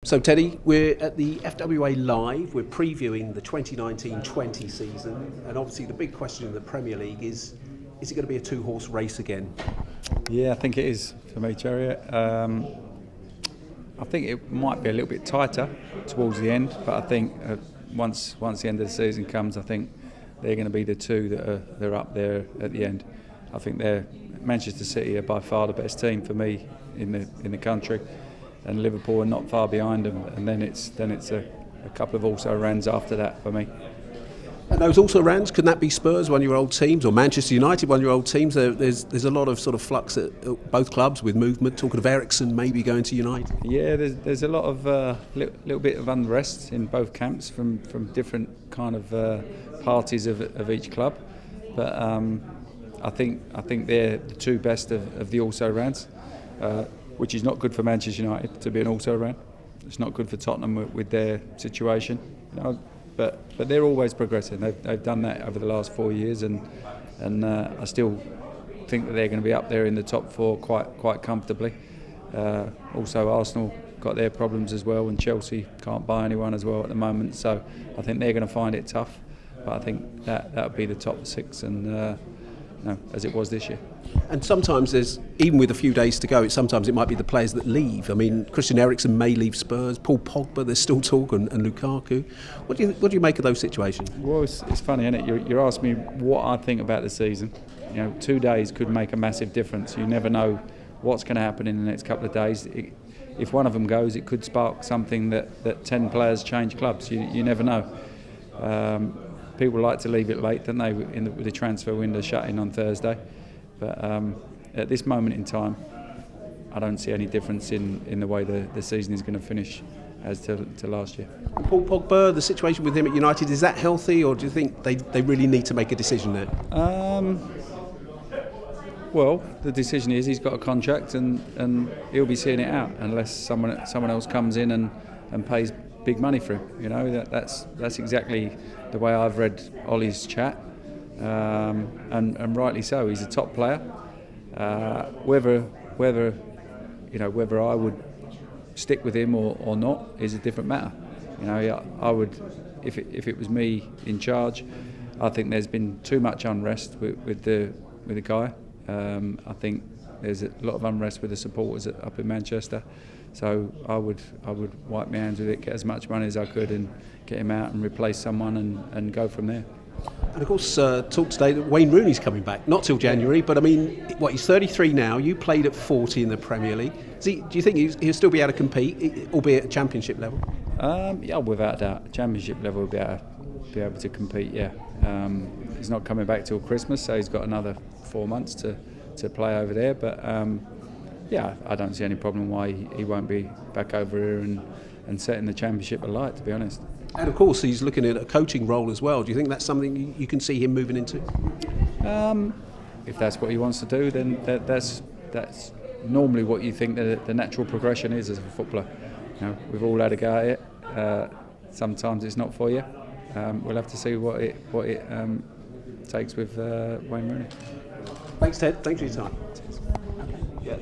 So Teddy, we're at the FWA Live, we're previewing the 2019-20 season, and obviously the big question in the Premier League is it going to be a two-horse race again? Yeah, I think it is for me, Jerry. I think it might be a little bit tighter towards the end, but I think once the end of the season comes, I think they're going to be the two that are up there at the end. I think Manchester City are by far the best team for me in the country, and Liverpool are not far behind them. And then it's a couple of also-rans after that for me. And those also-rans, can that be Spurs, one of your old teams, or Manchester United, one of your old teams? There's a lot of sort of flux at both clubs with movement, talking of Eriksen maybe going to United. Yeah, there's a lot of little bit of unrest in both camps from different kind of parties of each club. But I think they're the two best of the also-rans, which is not good for Manchester United to be an also-ran. It's not good for Tottenham with their situation. But they're always progressing. They've done that over the last 4 years, and I still think that they're going to be up there in the top four quite comfortably. Also, Arsenal got their problems as well, and Chelsea can't buy anyone as well at the moment. So I think they're going to find it tough. But I think that would be the top six, and as it was this year. And sometimes even with a few days to go, sometimes it might be the players that leave. I mean, Christian Eriksen may leave Spurs, Paul Pogba, there's still talk, and Lukaku. What do you make of those situations? Well, it's funny, isn't it? You're asking me what I think about the season. 2 days could make a massive difference. You never know what's going to happen in the next couple of days. If one of them goes, it could spark something that 10 players change clubs. You never know. People like to leave it late, don't they, with the transfer window shutting on Thursday. But at this moment in time, I don't see any difference in the way the season is going to finish as to last year. Paul Pogba, the situation with him at United, is that healthy, or do you think they really need to make a decision there? Well, the decision is he's got a contract, and he'll be seeing it out unless someone else comes in and pays big money for him. That's exactly the way I've read Ollie's chat, and rightly so. He's a top player. Whether I would stick with him or not is a different matter. I would, if it was me in charge. I think there's been too much unrest with the guy. I think there's a lot of unrest with the supporters up in Manchester. So I would wipe my hands with it, get as much money as I could, and get him out and replace someone and go from there. And of course, talk today that Wayne Rooney's coming back, not till January, but I mean, he's 33 now. You played at 40 in the Premier League. Do you think he'll still be able to compete, albeit at Championship level? Yeah, without doubt. Championship level will be able to compete, yeah. He's not coming back till Christmas, so he's got another 4 months to play over there. But yeah, I don't see any problem why he won't be back over here and setting the Championship alight, to be honest. And of course, he's looking at a coaching role as well. Do you think that's something you can see him moving into? If that's what he wants to do, then that's normally what you think the natural progression is as a footballer. We've all had a go at it. Sometimes it's not for you. We'll have to see what it takes with Wayne Rooney. Thanks, Ted. Thanks for your time. Yeah.